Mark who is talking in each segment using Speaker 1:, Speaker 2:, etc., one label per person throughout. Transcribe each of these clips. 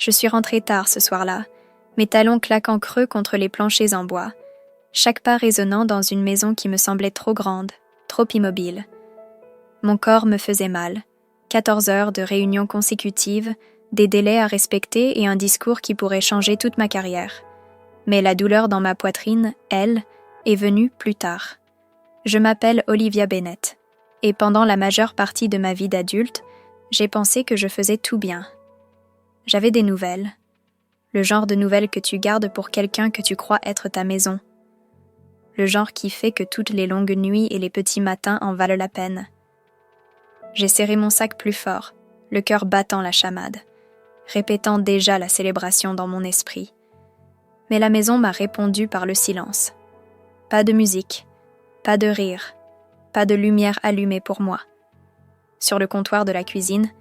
Speaker 1: Je suis rentrée tard ce soir-là, mes talons claquant creux contre les planchers en bois, chaque pas résonnant dans une maison qui me semblait trop grande, trop immobile. Mon corps me faisait mal. 14 heures de réunions consécutives, des délais à respecter et un discours qui pourrait changer toute ma carrière. Mais la douleur dans ma poitrine, elle, est venue plus tard. Je m'appelle Olivia Bennett, et pendant la majeure partie de ma vie d'adulte, j'ai pensé que je faisais tout bien. J'avais des nouvelles. Le genre de nouvelles que tu gardes pour quelqu'un que tu crois être ta maison. Le genre qui fait que toutes les longues nuits et les petits matins en valent la peine. J'ai serré mon sac plus fort, le cœur battant la chamade, répétant déjà la célébration dans mon esprit. Mais la maison m'a répondu par le silence. Pas de musique, pas de rire, pas de lumière allumée pour moi. Sur le comptoir de la cuisine,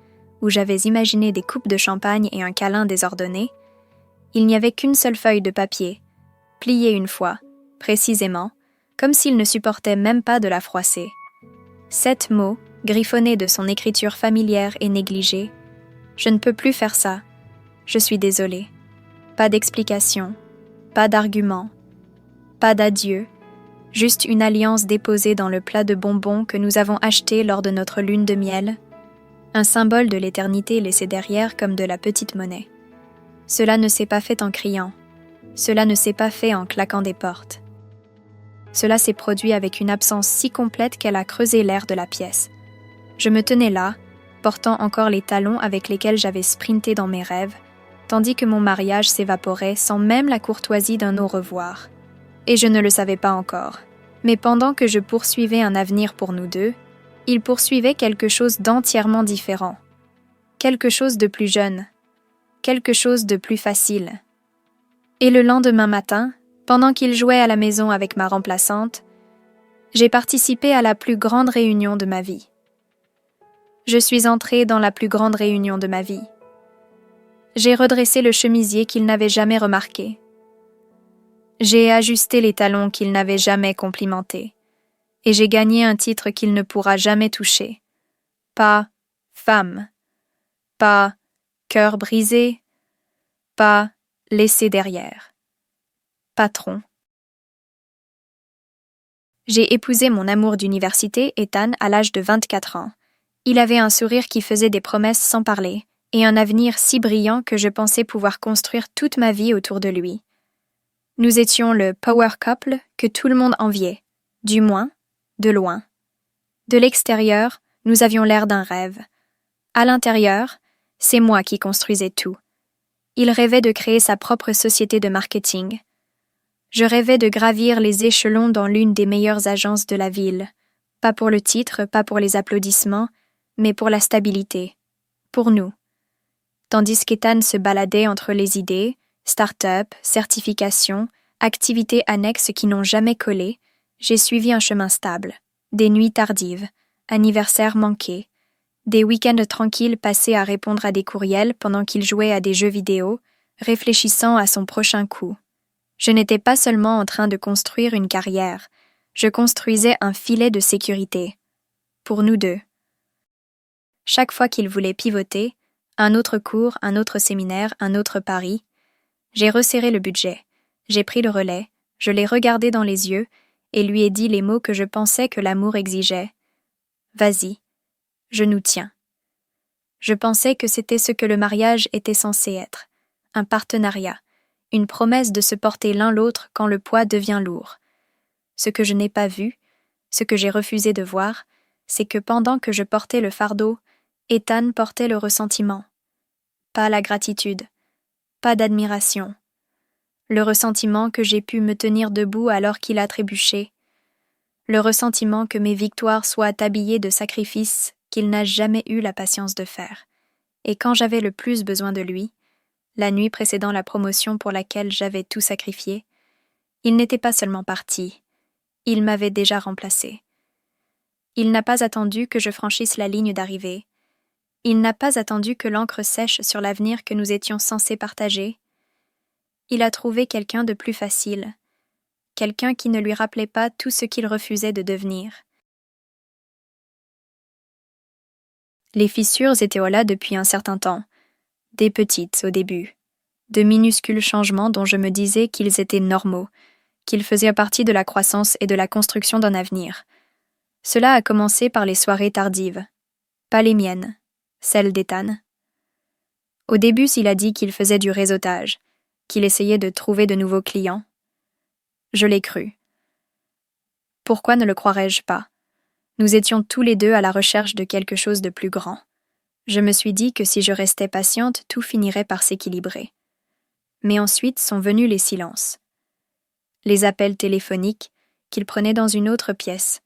Speaker 1: où j'avais imaginé des coupes de champagne et un câlin désordonné, il n'y avait qu'une seule feuille de papier, pliée une fois, précisément, comme s'il ne supportait même pas de la froisser. 7 mots, griffonnés de son écriture familière et négligée. Je ne peux plus faire ça. Je suis désolée. Pas d'explication, pas d'argument, pas d'adieu, juste une alliance déposée dans le plat de bonbons que nous avons acheté lors de notre lune de miel, un symbole de l'éternité laissé derrière comme de la petite monnaie. Cela ne s'est pas fait en criant, cela ne s'est pas fait en claquant des portes. Cela s'est produit avec une absence si complète qu'elle a creusé l'air de la pièce. Je me tenais là, portant encore les talons avec lesquels j'avais sprinté dans mes rêves, tandis que mon mariage s'évaporait sans même la courtoisie d'un au revoir. Et je ne le savais pas encore. Mais pendant que je poursuivais un avenir pour nous deux, il poursuivait quelque chose d'entièrement différent. Quelque chose de plus jeune. Quelque chose de plus facile. Et le lendemain matin, pendant qu'il jouait à la maison avec ma remplaçante, j'ai participé à la plus grande réunion de ma vie. Je suis entrée dans la plus grande réunion de ma vie. J'ai redressé le chemisier qu'il n'avait jamais remarqué. J'ai ajusté les talons qu'il n'avait jamais complimentés. Et j'ai gagné un titre qu'il ne pourra jamais toucher. Pas femme. Pas cœur brisé. Pas laissé derrière. Patron. J'ai épousé mon amour d'université, Ethan, à l'âge de 24 ans. Il avait un sourire qui faisait des promesses sans parler, et un avenir si brillant que je pensais pouvoir construire toute ma vie autour de lui. Nous étions le power couple que tout le monde enviait, du moins, de loin. De l'extérieur, nous avions l'air d'un rêve. À l'intérieur, c'est moi qui construisais tout. Il rêvait de créer sa propre société de marketing. Je rêvais de gravir les échelons dans l'une des meilleures agences de la ville, pas pour le titre, pas pour les applaudissements, mais pour la stabilité, pour nous. Tandis qu'Ethan se baladait entre les idées, start-up, certifications, activités annexes qui n'ont jamais collé, j'ai suivi un chemin stable, des nuits tardives, anniversaires manqués, des week-ends tranquilles passés à répondre à des courriels pendant qu'il jouait à des jeux vidéo, réfléchissant à son prochain coup. Je n'étais pas seulement en train de construire une carrière, je construisais un filet de sécurité. Pour nous deux. Chaque fois qu'il voulait pivoter, un autre cours, un autre séminaire, un autre pari, j'ai resserré le budget, j'ai pris le relais, je l'ai regardé dans les yeux et lui ai dit les mots que je pensais que l'amour exigeait. Vas-y, je nous tiens. Je pensais que c'était ce que le mariage était censé être, un partenariat, une promesse de se porter l'un l'autre quand le poids devient lourd. Ce que je n'ai pas vu, ce que j'ai refusé de voir, c'est que pendant que je portais le fardeau, Ethan portait le ressentiment. Pas la gratitude, pas d'admiration. Le ressentiment que j'ai pu me tenir debout alors qu'il a trébuché. Le ressentiment que mes victoires soient habillées de sacrifices qu'il n'a jamais eu la patience de faire. Et quand j'avais le plus besoin de lui, la nuit précédant la promotion pour laquelle j'avais tout sacrifié, il n'était pas seulement parti, il m'avait déjà remplacé. Il n'a pas attendu que je franchisse la ligne d'arrivée. Il n'a pas attendu que l'encre sèche sur l'avenir que nous étions censés partager. Il a trouvé quelqu'un de plus facile, quelqu'un qui ne lui rappelait pas tout ce qu'il refusait de devenir. Les fissures étaient là depuis un certain temps, des petites au début, de minuscules changements dont je me disais qu'ils étaient normaux, qu'ils faisaient partie de la croissance et de la construction d'un avenir. Cela a commencé par les soirées tardives, pas les miennes, celles d'Ethan. Au début, il a dit qu'il faisait du réseautage, qu'il essayait de trouver de nouveaux clients. Je l'ai cru. Pourquoi ne le croirais-je pas? Nous étions tous les deux à la recherche de quelque chose de plus grand. Je me suis dit que si je restais patiente, tout finirait par s'équilibrer. Mais ensuite sont venus les silences. Les appels téléphoniques qu'il prenait dans une autre pièce.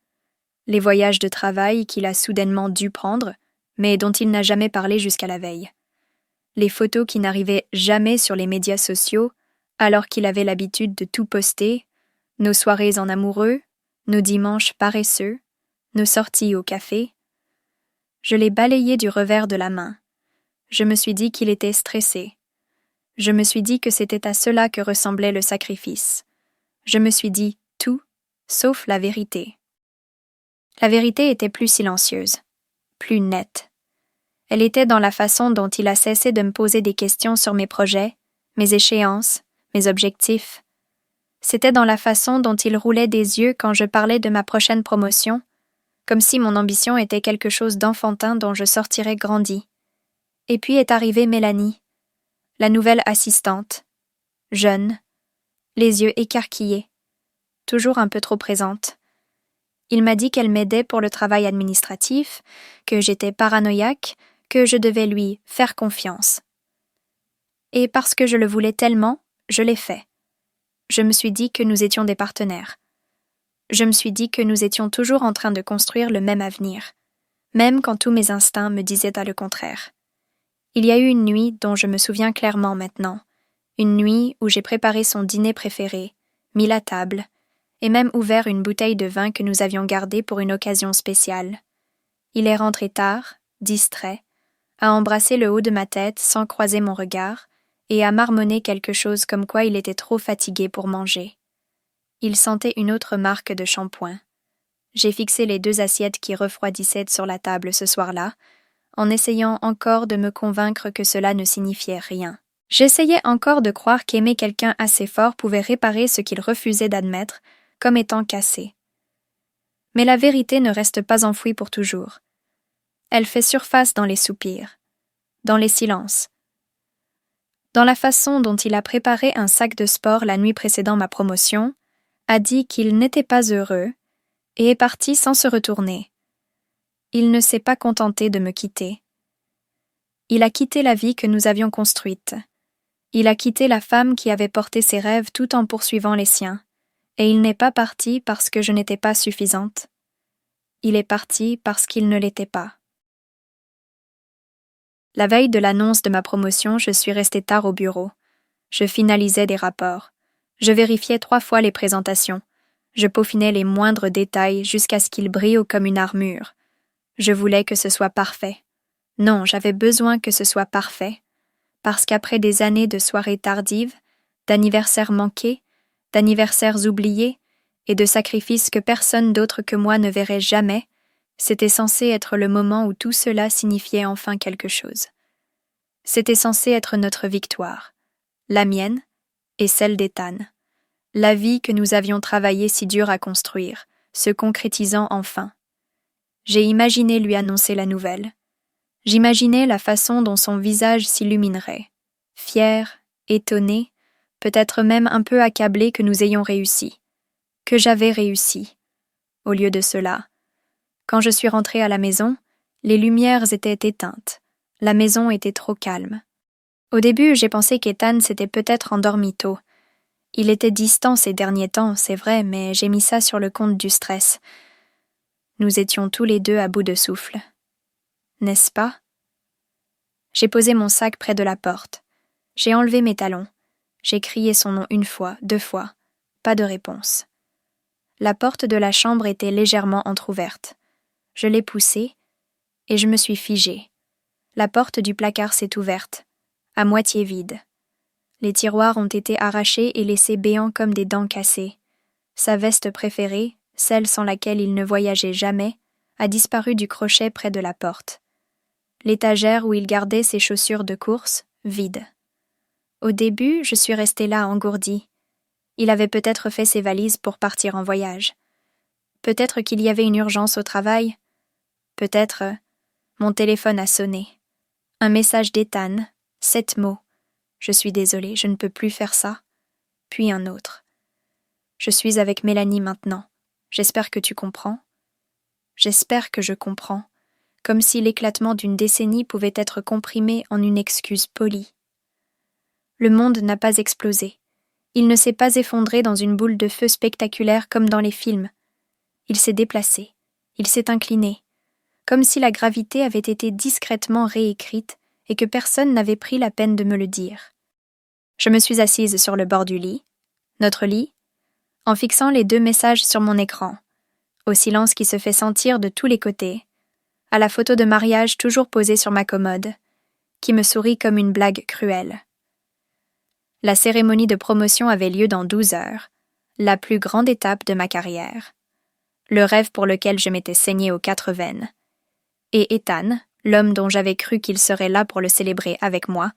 Speaker 1: Les voyages de travail qu'il a soudainement dû prendre, mais dont il n'a jamais parlé jusqu'à la veille. Les photos qui n'arrivaient jamais sur les médias sociaux, alors qu'il avait l'habitude de tout poster, nos soirées en amoureux, nos dimanches paresseux, nos sorties au café. Je l'ai balayé du revers de la main. Je me suis dit qu'il était stressé. Je me suis dit que c'était à cela que ressemblait le sacrifice. Je me suis dit tout, sauf la vérité. La vérité était plus silencieuse, plus nette. Elle était dans la façon dont il a cessé de me poser des questions sur mes projets, mes échéances, mes objectifs. C'était dans la façon dont il roulait des yeux quand je parlais de ma prochaine promotion, comme si mon ambition était quelque chose d'enfantin dont je sortirais grandi. Et puis est arrivée Mélanie, la nouvelle assistante, jeune, les yeux écarquillés, toujours un peu trop présente. Il m'a dit qu'elle m'aidait pour le travail administratif, que j'étais paranoïaque, que je devais lui faire confiance. Et parce que je le voulais tellement, je l'ai fait. Je me suis dit que nous étions des partenaires. Je me suis dit que nous étions toujours en train de construire le même avenir, même quand tous mes instincts me disaient à le contraire. Il y a eu une nuit dont je me souviens clairement maintenant, une nuit où j'ai préparé son dîner préféré, mis la table, et même ouvert une bouteille de vin que nous avions gardée pour une occasion spéciale. Il est rentré tard, distrait, a embrassé le haut de ma tête sans croiser mon regard, et a marmonné quelque chose comme quoi il était trop fatigué pour manger. Il sentait une autre marque de shampoing. J'ai fixé les 2 assiettes qui refroidissaient sur la table ce soir-là, en essayant encore de me convaincre que cela ne signifiait rien. J'essayais encore de croire qu'aimer quelqu'un assez fort pouvait réparer ce qu'il refusait d'admettre comme étant cassé. Mais la vérité ne reste pas enfouie pour toujours. Elle fait surface dans les soupirs, dans les silences, dans la façon dont il a préparé un sac de sport la nuit précédant ma promotion, a dit qu'il n'était pas heureux et est parti sans se retourner. Il ne s'est pas contenté de me quitter. Il a quitté la vie que nous avions construite. Il a quitté la femme qui avait porté ses rêves tout en poursuivant les siens, et il n'est pas parti parce que je n'étais pas suffisante. Il est parti parce qu'il ne l'était pas. La veille de l'annonce de ma promotion, je suis restée tard au bureau. Je finalisais des rapports. Je vérifiais 3 fois les présentations. Je peaufinais les moindres détails jusqu'à ce qu'ils brillent comme une armure. Je voulais que ce soit parfait. Non, j'avais besoin que ce soit parfait, parce qu'après des années de soirées tardives, d'anniversaires manqués, d'anniversaires oubliés et de sacrifices que personne d'autre que moi ne verrait jamais, c'était censé être le moment où tout cela signifiait enfin quelque chose. C'était censé être notre victoire, la mienne et celle d'Ethan, la vie que nous avions travaillé si dur à construire, se concrétisant enfin. J'ai imaginé lui annoncer la nouvelle. J'imaginais la façon dont son visage s'illuminerait, fier, étonné, peut-être même un peu accablé que nous ayons réussi, que j'avais réussi. Au lieu de cela, quand je suis rentrée à la maison, les lumières étaient éteintes, la maison était trop calme. Au début, j'ai pensé qu'Ethan s'était peut-être endormi tôt. Il était distant ces derniers temps, c'est vrai, mais j'ai mis ça sur le compte du stress. Nous étions tous les deux à bout de souffle. N'est-ce pas? J'ai posé mon sac près de la porte. J'ai enlevé mes talons. J'ai crié son nom 1 fois, 2 fois. Pas de réponse. La porte de la chambre était légèrement entr'ouverte. Je l'ai poussée, et je me suis figée. La porte du placard s'est ouverte, à moitié vide. Les tiroirs ont été arrachés et laissés béants comme des dents cassées. Sa veste préférée, celle sans laquelle il ne voyageait jamais, a disparu du crochet près de la porte. L'étagère où il gardait ses chaussures de course, vide. Au début, je suis restée là engourdie. Il avait peut-être fait ses valises pour partir en voyage. Peut-être qu'il y avait une urgence au travail. Peut-être... Mon téléphone a sonné. Un message d'Ethan, 7 mots. Je suis désolée, je ne peux plus faire ça. Puis un autre. Je suis avec Mélanie maintenant. J'espère que tu comprends. J'espère que je comprends. Comme si l'éclatement d'une décennie pouvait être comprimé en une excuse polie. Le monde n'a pas explosé. Il ne s'est pas effondré dans une boule de feu spectaculaire comme dans les films. Il s'est déplacé. Il s'est incliné. Comme si la gravité avait été discrètement réécrite et que personne n'avait pris la peine de me le dire. Je me suis assise sur le bord du lit, notre lit, en fixant les 2 messages sur mon écran, au silence qui se fait sentir de tous les côtés, à la photo de mariage toujours posée sur ma commode, qui me sourit comme une blague cruelle. La cérémonie de promotion avait lieu dans 12 heures, la plus grande étape de ma carrière. Le rêve pour lequel je m'étais saignée aux 4 veines. Et Ethan, l'homme dont j'avais cru qu'il serait là pour le célébrer avec moi,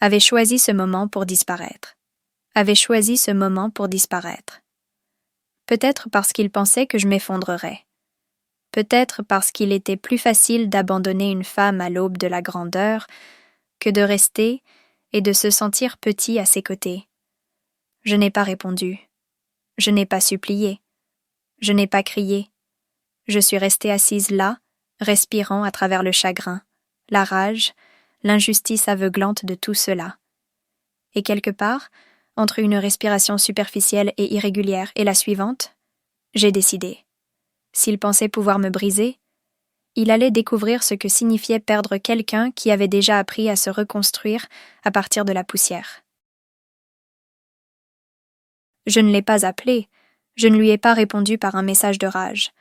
Speaker 1: avait choisi ce moment pour disparaître. Peut-être parce qu'il pensait que je m'effondrerais. Peut-être parce qu'il était plus facile d'abandonner une femme à l'aube de la grandeur que de rester et de se sentir petit à ses côtés. Je n'ai pas répondu. Je n'ai pas supplié. Je n'ai pas crié. Je suis restée assise là, respirant à travers le chagrin, la rage, l'injustice aveuglante de tout cela. Et quelque part, entre une respiration superficielle et irrégulière et la suivante, j'ai décidé. S'il pensait pouvoir me briser, il allait découvrir ce que signifiait perdre quelqu'un qui avait déjà appris à se reconstruire à partir de la poussière. Je ne l'ai pas appelé, je ne lui ai pas répondu par un message de rage.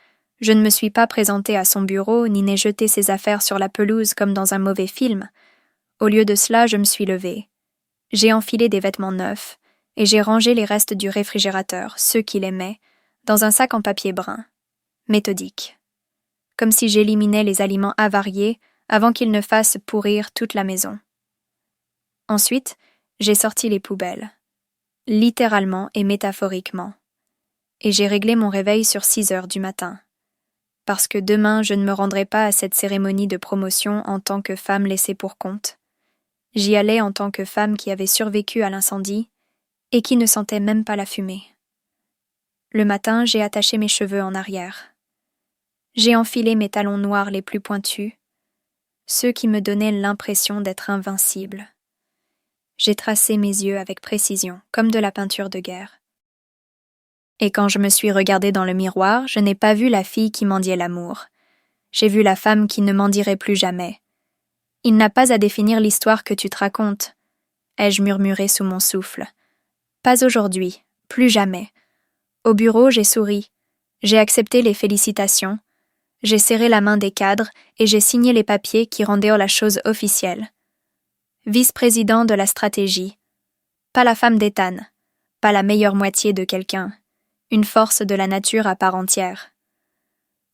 Speaker 1: Je ne me suis pas présentée à son bureau ni n'ai jeté ses affaires sur la pelouse comme dans un mauvais film. Au lieu de cela, je me suis levée. J'ai enfilé des vêtements neufs et j'ai rangé les restes du réfrigérateur, ceux qu'il aimait, dans un sac en papier brun. Méthodique. Comme si j'éliminais les aliments avariés avant qu'ils ne fassent pourrir toute la maison. Ensuite, j'ai sorti les poubelles. Littéralement et métaphoriquement. Et j'ai réglé mon réveil sur 6 heures du matin. Parce que demain je ne me rendrai pas à cette cérémonie de promotion en tant que femme laissée pour compte. J'y allais en tant que femme qui avait survécu à l'incendie et qui ne sentait même pas la fumée. Le matin, j'ai attaché mes cheveux en arrière. J'ai enfilé mes talons noirs les plus pointus, ceux qui me donnaient l'impression d'être invincible. J'ai tracé mes yeux avec précision, comme de la peinture de guerre. Et quand je me suis regardée dans le miroir, je n'ai pas vu la fille qui mendiait l'amour. J'ai vu la femme qui ne mendirait plus jamais. Il n'a pas à définir l'histoire que tu te racontes, ai-je murmuré sous mon souffle. Pas aujourd'hui, plus jamais. Au bureau, j'ai souri. J'ai accepté les félicitations. J'ai serré la main des cadres et j'ai signé les papiers qui rendaient la chose officielle. Vice-président de la stratégie. Pas la femme d'Ethan, pas la meilleure moitié de quelqu'un. Une force de la nature à part entière.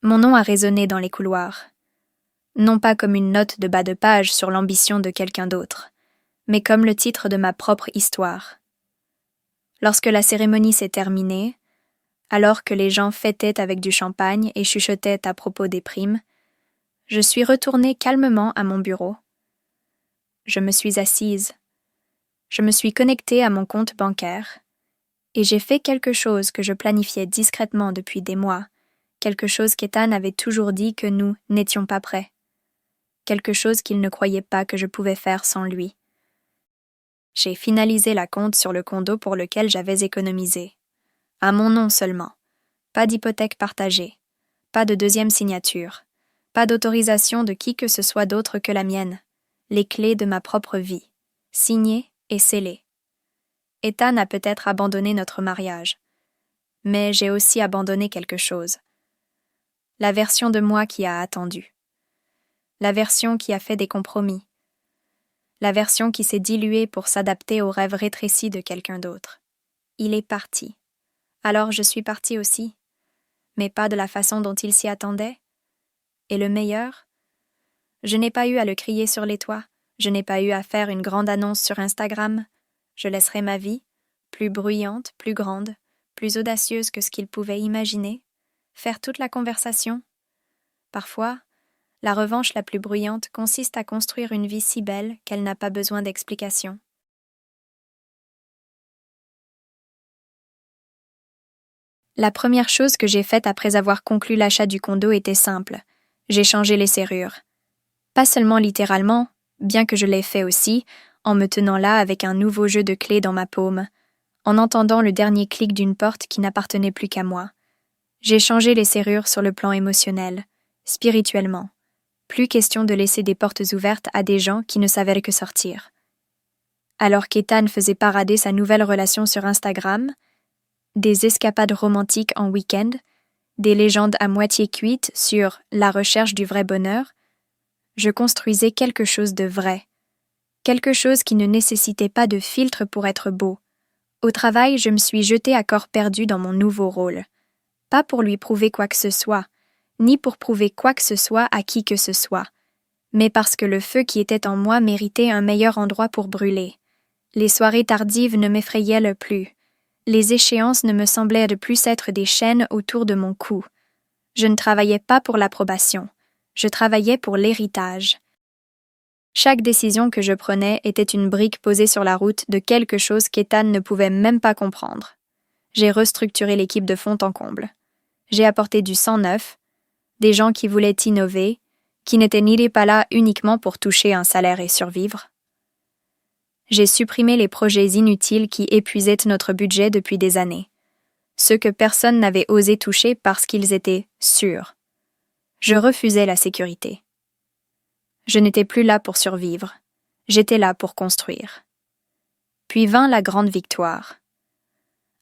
Speaker 1: Mon nom a résonné dans les couloirs. Non pas comme une note de bas de page sur l'ambition de quelqu'un d'autre, mais comme le titre de ma propre histoire. Lorsque la cérémonie s'est terminée, alors que les gens fêtaient avec du champagne et chuchotaient à propos des primes, je suis retournée calmement à mon bureau. Je me suis assise. Je me suis connectée à mon compte bancaire. Et j'ai fait quelque chose que je planifiais discrètement depuis des mois, quelque chose qu'Ethan avait toujours dit que nous n'étions pas prêts, quelque chose qu'il ne croyait pas que je pouvais faire sans lui. J'ai finalisé la compte sur le condo pour lequel j'avais économisé. À mon nom seulement. Pas d'hypothèque partagée. Pas de deuxième signature. Pas d'autorisation de qui que ce soit d'autre que la mienne. Les clés de ma propre vie. Signées et scellées. Ethan a peut-être abandonné notre mariage. Mais j'ai aussi abandonné quelque chose. La version de moi qui a attendu. La version qui a fait des compromis. La version qui s'est diluée pour s'adapter aux rêves rétrécis de quelqu'un d'autre. Il est parti. Alors je suis partie aussi. Mais pas de la façon dont il s'y attendait. Et le meilleur, je n'ai pas eu à le crier sur les toits, Je n'ai pas eu à faire une grande annonce sur Instagram. Je laisserai ma vie, plus bruyante, plus grande, plus audacieuse que ce qu'il pouvait imaginer, faire toute la conversation. Parfois, la revanche la plus bruyante consiste à construire une vie si belle qu'elle n'a pas besoin d'explication. La première chose que j'ai faite après avoir conclu l'achat du condo était simple. J'ai changé les serrures. Pas seulement littéralement, bien que je l'ai fait aussi, en me tenant là avec un nouveau jeu de clés dans ma paume, en entendant le dernier clic d'une porte qui n'appartenait plus qu'à moi. J'ai changé les serrures sur le plan émotionnel, spirituellement. Plus question de laisser des portes ouvertes à des gens qui ne savaient que sortir. Alors qu'Ethan faisait parader sa nouvelle relation sur Instagram, des escapades romantiques en week-end, des légendes à moitié cuites sur la recherche du vrai bonheur, je construisais quelque chose de vrai, quelque chose qui ne nécessitait pas de filtre pour être beau. Au travail, je me suis jetée à corps perdu dans mon nouveau rôle. Pas pour lui prouver quoi que ce soit, ni pour prouver quoi que ce soit à qui que ce soit, mais parce que le feu qui était en moi méritait un meilleur endroit pour brûler. Les soirées tardives ne m'effrayaient plus. Les échéances ne me semblaient de plus être des chaînes autour de mon cou. Je ne travaillais pas pour l'approbation, je travaillais pour l'héritage. Chaque décision que je prenais était une brique posée sur la route de quelque chose qu'Ethan ne pouvait même pas comprendre. J'ai restructuré l'équipe de fond en comble. J'ai apporté du sang neuf, des gens qui voulaient innover, qui n'étaient pas là uniquement pour toucher un salaire et survivre. J'ai supprimé les projets inutiles qui épuisaient notre budget depuis des années, ceux que personne n'avait osé toucher parce qu'ils étaient sûrs. Je refusais la sécurité. Je n'étais plus là pour survivre, j'étais là pour construire. Puis vint la grande victoire.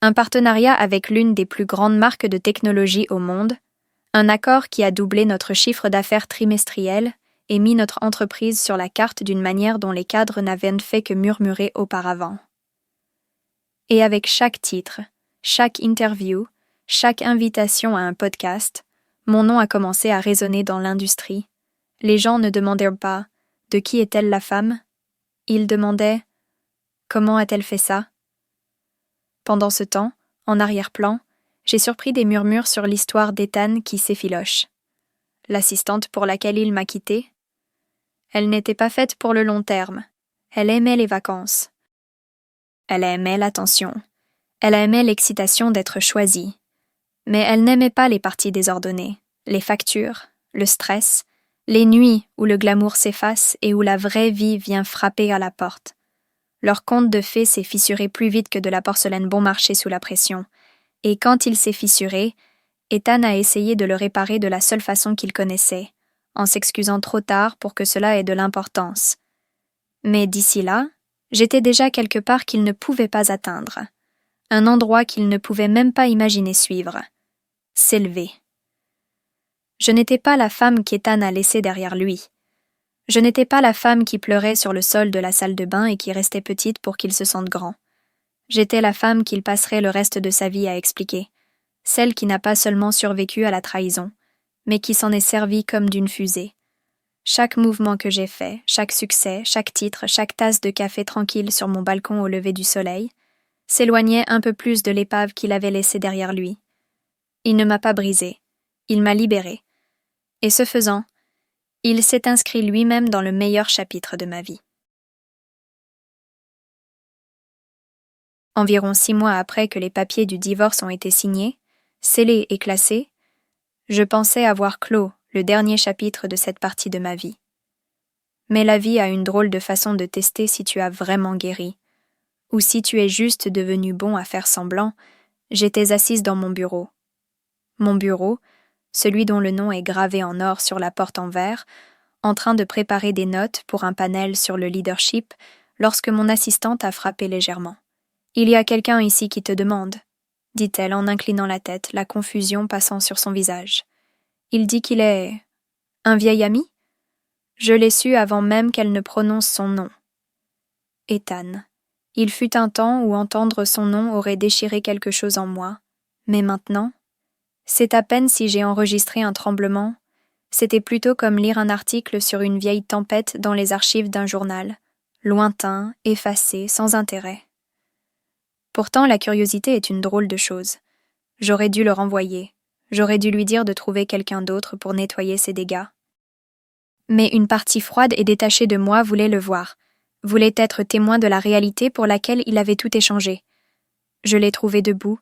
Speaker 1: Un partenariat avec l'une des plus grandes marques de technologie au monde, un accord qui a doublé notre chiffre d'affaires trimestriel et mis notre entreprise sur la carte d'une manière dont les cadres n'avaient fait que murmurer auparavant. Et avec chaque titre, chaque interview, chaque invitation à un podcast, mon nom a commencé à résonner dans l'industrie. Les gens ne demandèrent pas « De qui est-elle la femme ?» Ils demandaient « Comment a-t-elle fait ça ?» Pendant ce temps, en arrière-plan, j'ai surpris des murmures sur l'histoire d'Ethan qui s'effiloche. L'assistante pour laquelle il m'a quitté, elle n'était pas faite pour le long terme. Elle aimait les vacances. Elle aimait l'attention. Elle aimait l'excitation d'être choisie. Mais elle n'aimait pas les parties désordonnées, les factures, le stress, les nuits où le glamour s'efface et où la vraie vie vient frapper à la porte. Leur conte de fées s'est fissuré plus vite que de la porcelaine bon marché sous la pression. Et quand il s'est fissuré, Ethan a essayé de le réparer de la seule façon qu'il connaissait, en s'excusant trop tard pour que cela ait de l'importance. Mais d'ici là, j'étais déjà quelque part qu'il ne pouvait pas atteindre, un endroit qu'il ne pouvait même pas imaginer suivre, s'élever. Je n'étais pas la femme qu'Ethan a laissée derrière lui. Je n'étais pas la femme qui pleurait sur le sol de la salle de bain et qui restait petite pour qu'il se sente grand. J'étais la femme qu'il passerait le reste de sa vie à expliquer, celle qui n'a pas seulement survécu à la trahison, mais qui s'en est servie comme d'une fusée. Chaque mouvement que j'ai fait, chaque succès, chaque titre, chaque tasse de café tranquille sur mon balcon au lever du soleil, s'éloignait un peu plus de l'épave qu'il avait laissée derrière lui. Il ne m'a pas brisé, il m'a libéré. Et ce faisant, il s'est inscrit lui-même dans le meilleur chapitre de ma vie. Environ 6 mois après que les papiers du divorce ont été signés, scellés et classés, je pensais avoir clos le dernier chapitre de cette partie de ma vie. Mais la vie a une drôle de façon de tester si tu as vraiment guéri, ou si tu es juste devenu bon à faire semblant. J'étais assise dans mon bureau. Mon bureau, celui dont le nom est gravé en or sur la porte en verre, en train de préparer des notes pour un panel sur le leadership, lorsque mon assistante a frappé légèrement. « Il y a quelqu'un ici qui te demande », dit-elle en inclinant la tête, la confusion passant sur son visage. « Il dit qu'il est... un vieil ami ?» Je l'ai su avant même qu'elle ne prononce son nom. Ethan. Il fut un temps où entendre son nom aurait déchiré quelque chose en moi, mais maintenant, c'est à peine si j'ai enregistré un tremblement, C'était plutôt comme lire un article sur une vieille tempête dans les archives d'un journal, lointain, effacé, sans intérêt. Pourtant, la curiosité est une drôle de chose. J'aurais dû le renvoyer. J'aurais dû lui dire de trouver quelqu'un d'autre pour nettoyer ses dégâts. Mais une partie froide et détachée de moi voulait le voir, voulait être témoin de la réalité pour laquelle il avait tout échangé. Je l'ai trouvé debout,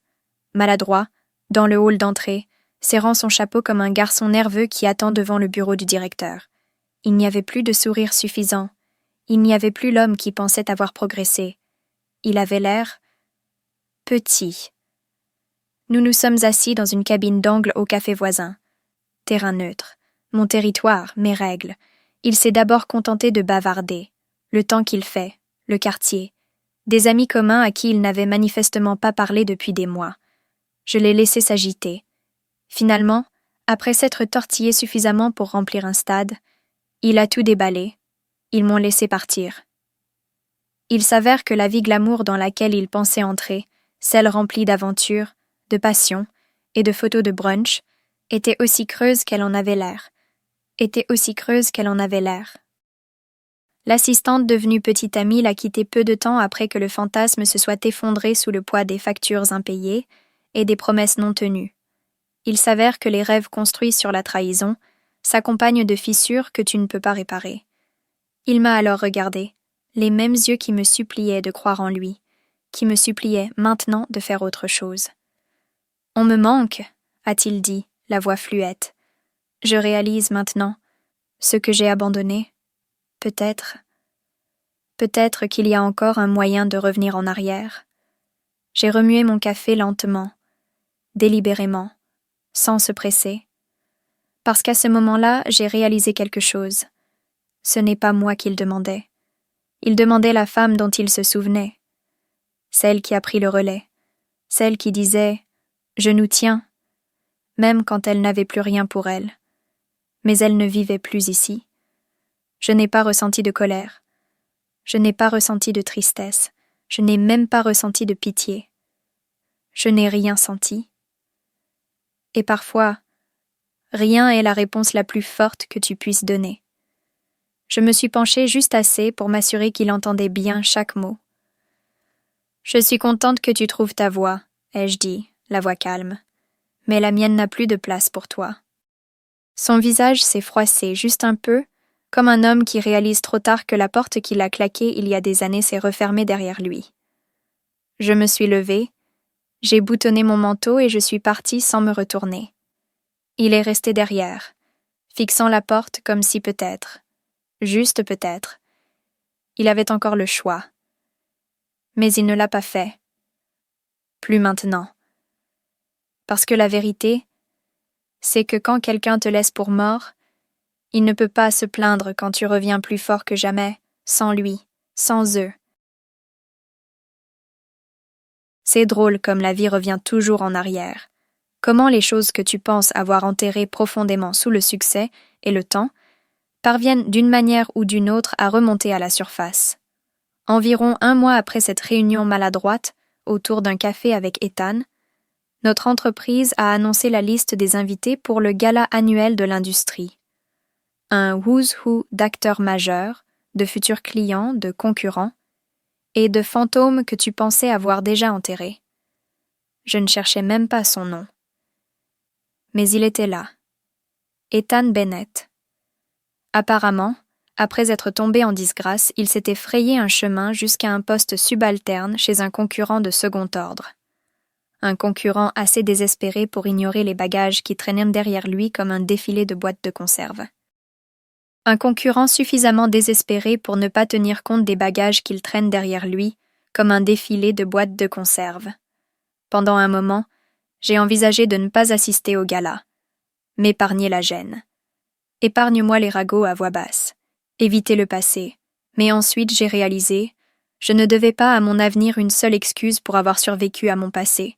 Speaker 1: maladroit, dans le hall d'entrée, serrant son chapeau comme un garçon nerveux qui attend devant le bureau du directeur. Il n'y avait plus de sourire suffisant. Il n'y avait plus l'homme qui pensait avoir progressé. Il avait l'air petit. Nous nous sommes assis dans une cabine d'angle au café voisin. Terrain neutre. Mon territoire, mes règles. Il s'est d'abord contenté de bavarder. Le temps qu'il fait, le quartier. Des amis communs à qui il n'avait manifestement pas parlé depuis des mois. Je l'ai laissé s'agiter. Finalement, après s'être tortillé suffisamment pour remplir un stade, il a tout déballé. Ils m'ont laissé partir. Il s'avère que la vie glamour dans laquelle il pensait entrer, celle remplie d'aventures, de passion et de photos de brunch, était aussi creuse qu'elle en avait l'air. L'assistante devenue petite amie l'a quitté peu de temps après que le fantasme se soit effondré sous le poids des factures impayées et des promesses non tenues. Il s'avère que les rêves construits sur la trahison s'accompagnent de fissures que tu ne peux pas réparer. Il m'a alors regardé, les mêmes yeux qui me suppliaient de croire en lui, qui me suppliaient maintenant de faire autre chose. « On me manque », a-t-il dit, la voix fluette. « Je réalise maintenant ce que j'ai abandonné. Peut-être qu'il y a encore un moyen de revenir en arrière. » J'ai remué mon café lentement, délibérément, sans se presser. Parce qu'à ce moment-là, j'ai réalisé quelque chose. Ce n'est pas moi qu'il demandait. Il demandait la femme dont il se souvenait. Celle qui a pris le relais. Celle qui disait « Je nous tiens », même quand elle n'avait plus rien pour elle. Mais elle ne vivait plus ici. Je n'ai pas ressenti de colère. Je n'ai pas ressenti de tristesse. Je n'ai même pas ressenti de pitié. Je n'ai rien senti. Et parfois, rien est la réponse la plus forte que tu puisses donner. Je me suis penchée juste assez pour m'assurer qu'il entendait bien chaque mot. « Je suis contente que tu trouves ta voix, » ai-je dit, la voix calme. « Mais la mienne n'a plus de place pour toi. » Son visage s'est froissé juste un peu, comme un homme qui réalise trop tard que la porte qu'il a claquée il y a des années s'est refermée derrière lui. Je me suis levée, j'ai boutonné mon manteau et je suis partie sans me retourner. Il est resté derrière, fixant la porte comme si peut-être, juste peut-être, il avait encore le choix. Mais il ne l'a pas fait. Plus maintenant. Parce que la vérité, c'est que quand quelqu'un te laisse pour mort, il ne peut pas se plaindre quand tu reviens plus fort que jamais, sans lui, sans eux. C'est drôle comme la vie revient toujours en arrière. Comment les choses que tu penses avoir enterrées profondément sous le succès et le temps parviennent d'une manière ou d'une autre à remonter à la surface. Environ 1 mois après cette réunion maladroite, autour d'un café avec Ethan, notre entreprise a annoncé la liste des invités pour le gala annuel de l'industrie. Un who's who d'acteurs majeurs, de futurs clients, de concurrents, et de fantômes que tu pensais avoir déjà enterrés. Je ne cherchais même pas son nom. Mais il était là. Ethan Bennett. Apparemment, après être tombé en disgrâce, il s'était frayé un chemin jusqu'à un poste subalterne chez un concurrent de second ordre. Un concurrent assez désespéré pour ignorer les bagages qui traînaient derrière lui comme un défilé de boîtes de conserve. Un concurrent suffisamment désespéré pour ne pas tenir compte des bagages qu'il traîne derrière lui, comme un défilé de boîtes de conserve. Pendant un moment, j'ai envisagé de ne pas assister au gala. M'épargner la gêne. Épargne-moi les ragots à voix basse. Éviter le passé. Mais ensuite j'ai réalisé, je ne devais pas à mon avenir une seule excuse pour avoir survécu à mon passé.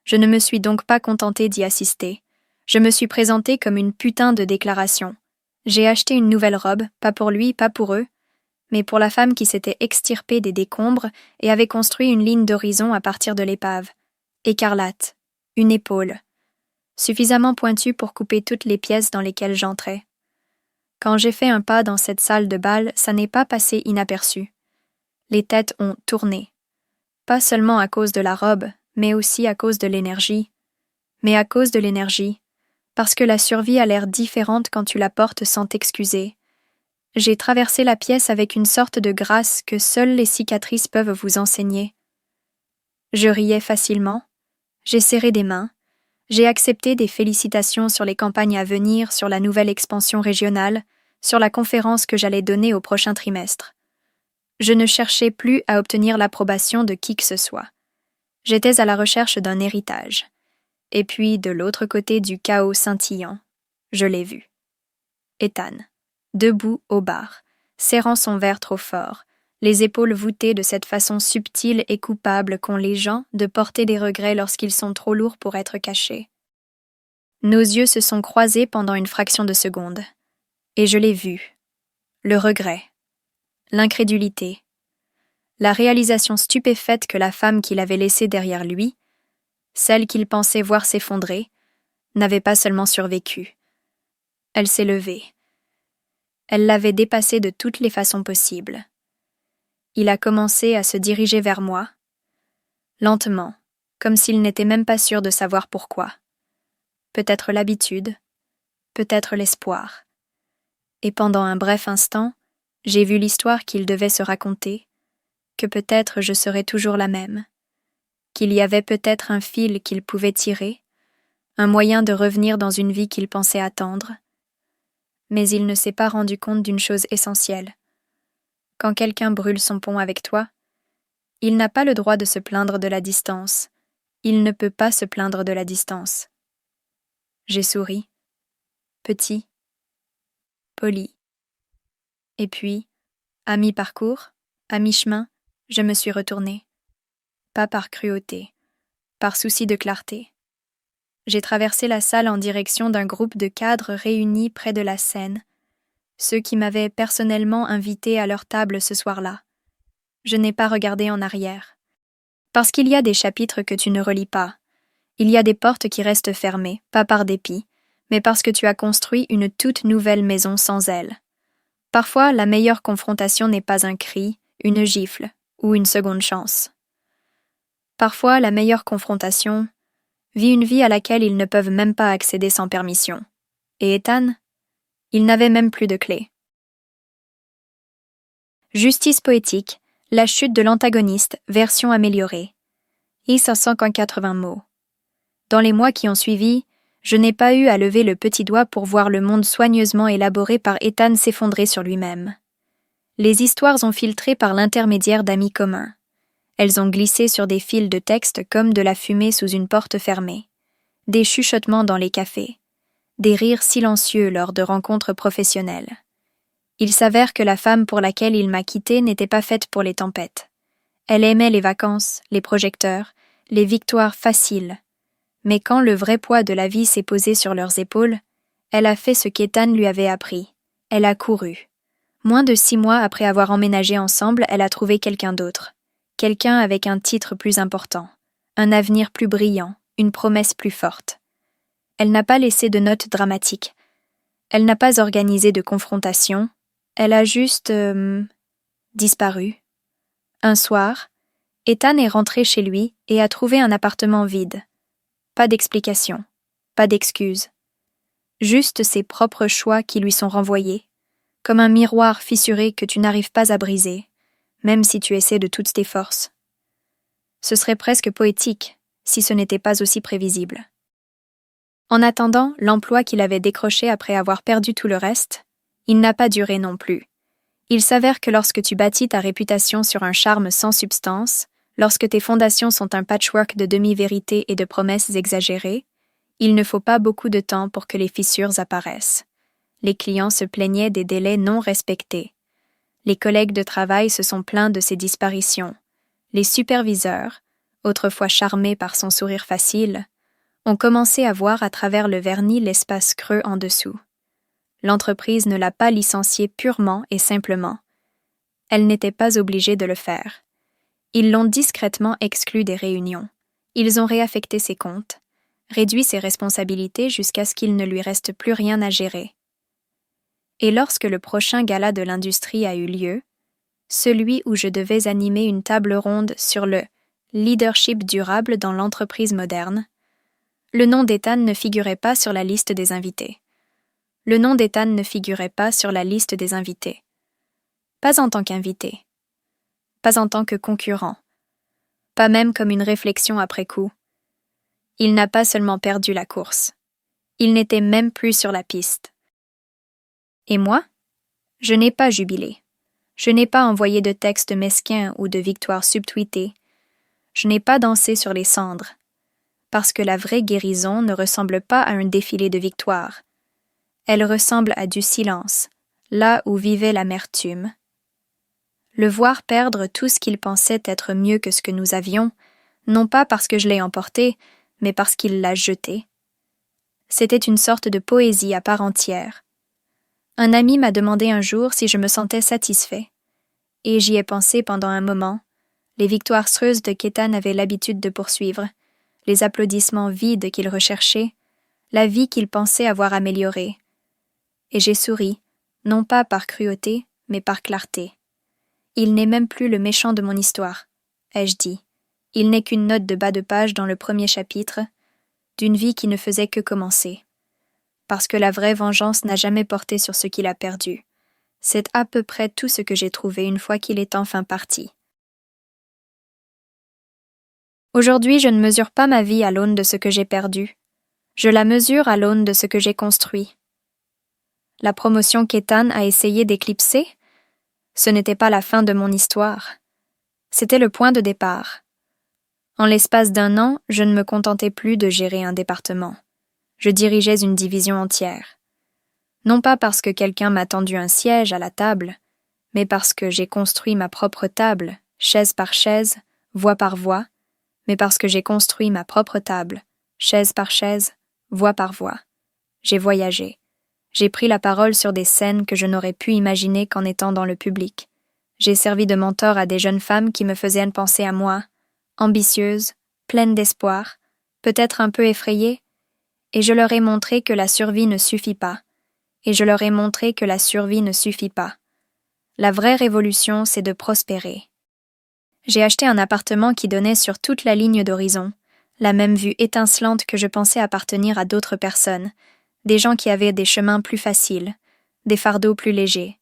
Speaker 1: Je ne me suis donc pas contentée d'y assister. Je me suis présentée comme une putain de déclaration. J'ai acheté une nouvelle robe, pas pour lui, pas pour eux, mais pour la femme qui s'était extirpée des décombres et avait construit une ligne d'horizon à partir de l'épave. Écarlate, une épaule, suffisamment pointue pour couper toutes les pièces dans lesquelles j'entrais, Quand j'ai fait un pas dans cette salle de bal, ça n'est pas passé inaperçu. Les têtes ont tourné. Pas seulement à cause de la robe, mais aussi à cause de l'énergie. Mais à cause de l'énergie, parce que la survie a l'air différente quand tu la portes sans t'excuser. J'ai traversé la pièce avec une sorte de grâce que seules les cicatrices peuvent vous enseigner. Je riais facilement, j'ai serré des mains, j'ai accepté des félicitations sur les campagnes à venir, sur la nouvelle expansion régionale, sur la conférence que j'allais donner au prochain trimestre. Je ne cherchais plus à obtenir l'approbation de qui que ce soit. J'étais à la recherche d'un héritage. Et puis, de l'autre côté du chaos scintillant, je l'ai vu. Ethan, debout au bar, serrant son verre trop fort, les épaules voûtées de cette façon subtile et coupable qu'ont les gens de porter des regrets lorsqu'ils sont trop lourds pour être cachés. Nos yeux se sont croisés pendant une fraction de seconde, et je l'ai vu. Le regret, l'incrédulité, la réalisation stupéfaite que la femme qu'il avait laissée derrière lui, celle qu'il pensait voir s'effondrer, n'avait pas seulement survécu. Elle s'est levée. Elle l'avait dépassé de toutes les façons possibles. Il a commencé à se diriger vers moi, lentement, comme s'il n'était même pas sûr de savoir pourquoi. Peut-être l'habitude, peut-être l'espoir. Et pendant un bref instant, j'ai vu l'histoire qu'il devait se raconter, que peut-être je serais toujours la même, qu'il y avait peut-être un fil qu'il pouvait tirer, un moyen de revenir dans une vie qu'il pensait attendre. Mais il ne s'est pas rendu compte d'une chose essentielle. Quand quelqu'un brûle son pont avec toi, il n'a pas le droit de se plaindre de la distance. Il ne peut pas se plaindre de la distance. J'ai souri. Petit. Poli. Et puis, à mi-parcours, à mi-chemin, je me suis retournée. Pas par cruauté, par souci de clarté. J'ai traversé la salle en direction d'un groupe de cadres réunis près de la scène, ceux qui m'avaient personnellement invité à leur table ce soir-là. Je n'ai pas regardé en arrière. Parce qu'il y a des chapitres que tu ne relis pas. Il y a des portes qui restent fermées, pas par dépit, mais parce que tu as construit une toute nouvelle maison sans elles. Parfois, la meilleure confrontation n'est pas un cri, une gifle ou une seconde chance. Parfois, la meilleure confrontation vit une vie à laquelle ils ne peuvent même pas accéder sans permission. Et Ethan, il n'avait même plus de clé. Justice poétique, la chute de l'antagoniste, version améliorée. Et 580 mots. Dans les mois qui ont suivi, je n'ai pas eu à lever le petit doigt pour voir le monde soigneusement élaboré par Ethan s'effondrer sur lui-même. Les histoires ont filtré par l'intermédiaire d'amis communs. Elles ont glissé sur des fils de texte comme de la fumée sous une porte fermée, des chuchotements dans les cafés, des rires silencieux lors de rencontres professionnelles. Il s'avère que la femme pour laquelle il m'a quitté n'était pas faite pour les tempêtes. Elle aimait les vacances, les projecteurs, les victoires faciles. Mais quand le vrai poids de la vie s'est posé sur leurs épaules, elle a fait ce qu'Ethan lui avait appris. Elle a couru. Moins de 6 mois après avoir emménagé ensemble, elle a trouvé quelqu'un d'autre. Quelqu'un avec un titre plus important, un avenir plus brillant, une promesse plus forte. Elle n'a pas laissé de notes dramatiques. Elle n'a pas organisé de confrontation. Elle a juste disparu. Un soir, Ethan est rentré chez lui et a trouvé un appartement vide. Pas d'explication, pas d'excuses. Juste ses propres choix qui lui sont renvoyés, comme un miroir fissuré que tu n'arrives pas à briser, même si tu essaies de toutes tes forces. Ce serait presque poétique, si ce n'était pas aussi prévisible. En attendant l'emploi qu'il avait décroché après avoir perdu tout le reste, il n'a pas duré non plus. Il s'avère que lorsque tu bâtis ta réputation sur un charme sans substance, lorsque tes fondations sont un patchwork de demi-vérités et de promesses exagérées, il ne faut pas beaucoup de temps pour que les fissures apparaissent. Les clients se plaignaient des délais non respectés. Les collègues de travail se sont plaints de ses disparitions. Les superviseurs, autrefois charmés par son sourire facile, ont commencé à voir à travers le vernis l'espace creux en dessous. L'entreprise ne l'a pas licencié purement et simplement. Elle n'était pas obligée de le faire. Ils l'ont discrètement exclu des réunions. Ils ont réaffecté ses comptes, réduit ses responsabilités jusqu'à ce qu'il ne lui reste plus rien à gérer. Et lorsque le prochain gala de l'industrie a eu lieu, celui où je devais animer une table ronde sur le leadership durable dans l'entreprise moderne, le nom d'Ethan ne figurait pas sur la liste des invités. Le nom d'Ethan ne figurait pas sur la liste des invités. Pas en tant qu'invité. Pas en tant que concurrent. Pas même comme une réflexion après coup. Il n'a pas seulement perdu la course. Il n'était même plus sur la piste. Et moi? Je n'ai pas jubilé. Je n'ai pas envoyé de textes mesquins ou de victoires subtweetées. Je n'ai pas dansé sur les cendres. Parce que la vraie guérison ne ressemble pas à un défilé de victoires. Elle ressemble à du silence, là où vivait l'amertume. Le voir perdre tout ce qu'il pensait être mieux que ce que nous avions, non pas parce que je l'ai emporté, mais parce qu'il l'a jeté. C'était une sorte de poésie à part entière. Un ami m'a demandé un jour si je me sentais satisfait. Et j'y ai pensé pendant un moment, les victoires creuses de qu'Ethan avait l'habitude de poursuivre, les applaudissements vides qu'il recherchait, la vie qu'il pensait avoir améliorée. Et j'ai souri, non pas par cruauté, mais par clarté. Il n'est même plus le méchant de mon histoire, ai-je dit. Il n'est qu'une note de bas de page dans le premier chapitre, d'une vie qui ne faisait que commencer. Parce que la vraie vengeance n'a jamais porté sur ce qu'il a perdu. C'est à peu près tout ce que j'ai trouvé une fois qu'il est enfin parti. Aujourd'hui, je ne mesure pas ma vie à l'aune de ce que j'ai perdu. Je la mesure à l'aune de ce que j'ai construit. La promotion qu'Ethan a essayé d'éclipser, ce n'était pas la fin de mon histoire. C'était le point de départ. En l'espace d'1 an, je ne me contentais plus de gérer un département. Je dirigeais une division entière. Non pas parce que quelqu'un m'a tendu un siège à la table, mais parce que j'ai construit ma propre table, chaise par chaise, voix par voix, mais parce que j'ai construit ma propre table, chaise par chaise, voix par voix. J'ai voyagé. J'ai pris la parole sur des scènes que je n'aurais pu imaginer qu'en étant dans le public. J'ai servi de mentor à des jeunes femmes qui me faisaient penser à moi, ambitieuses, pleines d'espoir, peut-être un peu effrayées, et je leur ai montré que la survie ne suffit pas. Et je leur ai montré que la survie ne suffit pas. La vraie révolution, c'est de prospérer. J'ai acheté un appartement qui donnait sur toute la ligne d'horizon, la même vue étincelante que je pensais appartenir à d'autres personnes, des gens qui avaient des chemins plus faciles, des fardeaux plus légers.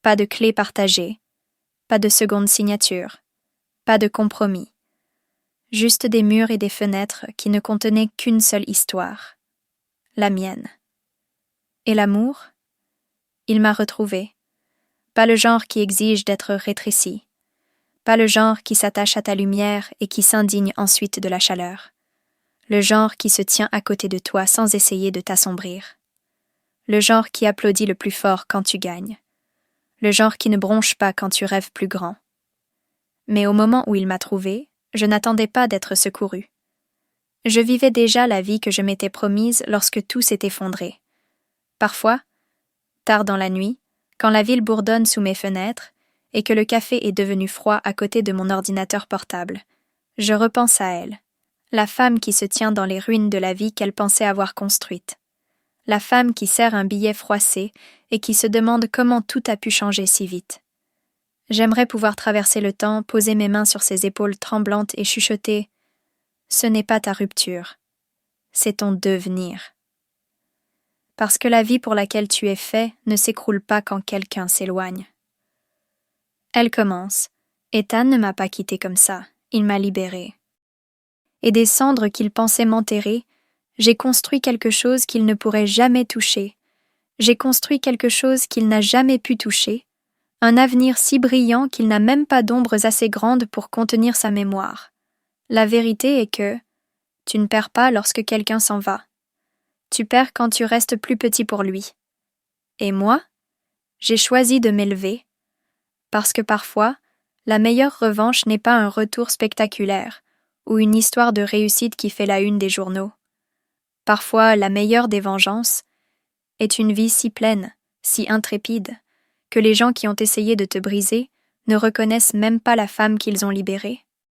Speaker 1: Pas de clés partagées, pas de seconde signature, pas de compromis. Juste des murs et des fenêtres qui ne contenaient qu'une seule histoire, la mienne. Et l'amour? Il m'a retrouvée. Pas le genre qui exige d'être rétréci. Pas le genre qui s'attache à ta lumière et qui s'indigne ensuite de la chaleur. Le genre qui se tient à côté de toi sans essayer de t'assombrir. Le genre qui applaudit le plus fort quand tu gagnes. Le genre qui ne bronche pas quand tu rêves plus grand. Mais au moment où il m'a trouvée, je n'attendais pas d'être secourue. Je vivais déjà la vie que je m'étais promise lorsque tout s'est effondré. Parfois, tard dans la nuit, quand la ville bourdonne sous mes fenêtres et que le café est devenu froid à côté de mon ordinateur portable, je repense à elle, la femme qui se tient dans les ruines de la vie qu'elle pensait avoir construite, la femme qui serre un billet froissé et qui se demande comment tout a pu changer si vite. J'aimerais pouvoir traverser le temps, poser mes mains sur ses épaules tremblantes et chuchoter « Ce n'est pas ta rupture, c'est ton devenir. » Parce que la vie pour laquelle tu es fait ne s'écroule pas quand quelqu'un s'éloigne. Elle commence. Ethan ne m'a pas quitté comme ça, il m'a libérée. Et des cendres qu'il pensait m'enterrer, j'ai construit quelque chose qu'il ne pourrait jamais toucher. J'ai construit quelque chose qu'il n'a jamais pu toucher, un avenir si brillant qu'il n'a même pas d'ombres assez grandes pour contenir sa mémoire. La vérité est que tu ne perds pas lorsque quelqu'un s'en va. Tu perds quand tu restes plus petit pour lui. Et moi, j'ai choisi de m'élever, parce que parfois, la meilleure revanche n'est pas un retour spectaculaire ou une histoire de réussite qui fait la une des journaux. Parfois, la meilleure des vengeances est une vie si pleine, si intrépide, que les gens qui ont essayé de te briser ne reconnaissent même pas la femme qu'ils ont libérée.